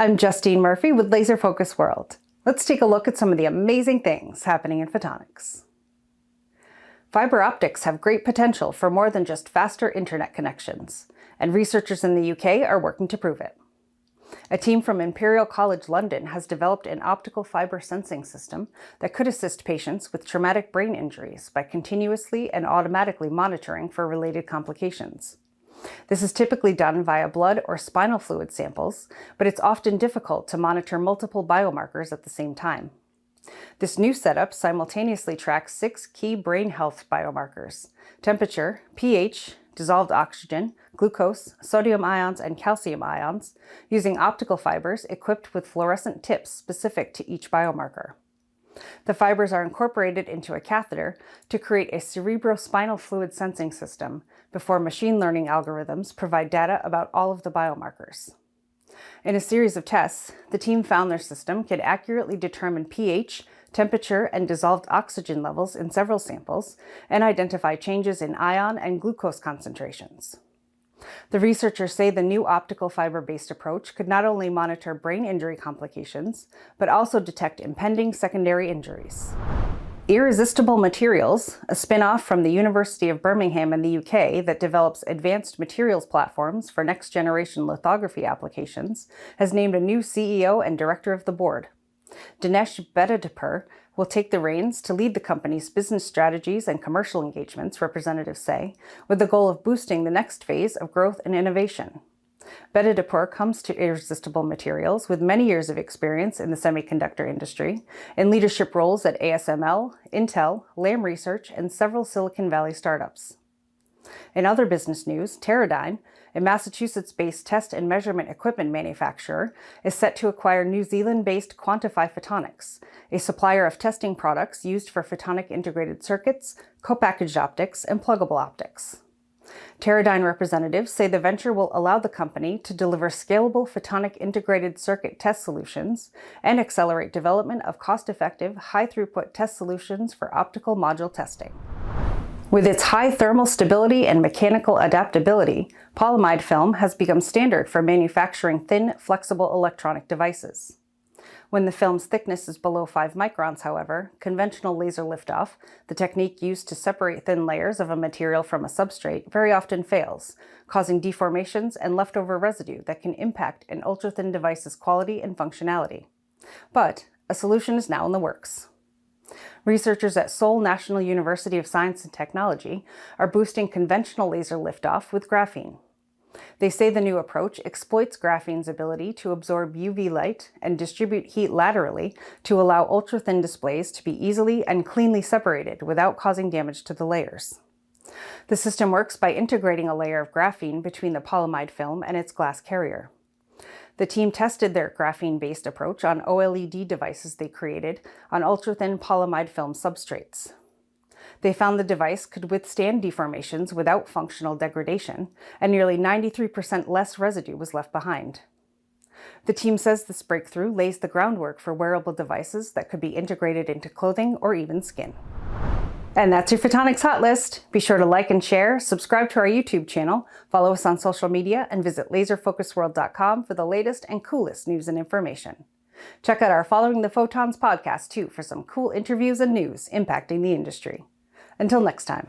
I'm Justine Murphy with Laser Focus World. Let's take a look at some of the amazing things happening in photonics. Fiber optics have great potential for more than just faster internet connections, and researchers in the UK are working to prove it. A team from Imperial College London has developed an optical fiber sensing system that could assist patients with traumatic brain injuries by continuously and automatically monitoring for related complications. This is typically done via blood or spinal fluid samples, but it's often difficult to monitor multiple biomarkers at the same time. This new setup simultaneously tracks 6 key brain health biomarkers: temperature, pH, dissolved oxygen, glucose, sodium ions, and calcium ions, using optical fibers equipped with fluorescent tips specific to each biomarker. The fibers are incorporated into a catheter to create a cerebrospinal fluid sensing system before machine learning algorithms provide data about all of the biomarkers. In a series of tests, the team found their system could accurately determine pH, temperature, and dissolved oxygen levels in several samples and identify changes in ion and glucose concentrations. The researchers say the new optical fiber-based approach could not only monitor brain injury complications, but also detect impending secondary injuries. Irresistible Materials, a spin-off from the University of Birmingham in the UK that develops advanced materials platforms for next-generation lithography applications, has named a new CEO and director of the board. Dinesh Bedadipur will take the reins to lead the company's business strategies and commercial engagements, representatives say, with the goal of boosting the next phase of growth and innovation. Bedadipur comes to Irresistible Materials with many years of experience in the semiconductor industry, in leadership roles at ASML, Intel, Lam Research, and several Silicon Valley startups. In other business news, Teradyne, a Massachusetts-based test and measurement equipment manufacturer, is set to acquire New Zealand-based Quantifi Photonics, a supplier of testing products used for photonic integrated circuits, co-packaged optics, and pluggable optics. Teradyne representatives say the venture will allow the company to deliver scalable photonic integrated circuit test solutions and accelerate development of cost-effective, high-throughput test solutions for optical module testing. With its high thermal stability and mechanical adaptability, polyimide film has become standard for manufacturing thin, flexible electronic devices. When the film's thickness is below 5 microns, however, conventional laser liftoff, the technique used to separate thin layers of a material from a substrate, very often fails, causing deformations and leftover residue that can impact an ultra-thin device's quality and functionality. But a solution is now in the works. Researchers at Seoul National University of Science and Technology are boosting conventional laser liftoff with graphene. They say the new approach exploits graphene's ability to absorb UV light and distribute heat laterally to allow ultra-thin displays to be easily and cleanly separated without causing damage to the layers. The system works by integrating a layer of graphene between the polyimide film and its glass carrier. The team tested their graphene-based approach on OLED devices they created on ultra-thin polyimide film substrates. They found the device could withstand deformations without functional degradation, and nearly 93% less residue was left behind. The team says this breakthrough lays the groundwork for wearable devices that could be integrated into clothing or even skin. And that's your Photonics Hot List. Be sure to like and share, subscribe to our YouTube channel, follow us on social media, and visit laserfocusworld.com for the latest and coolest news and information. Check out our Following the Photons podcast, too, for some cool interviews and news impacting the industry. Until next time.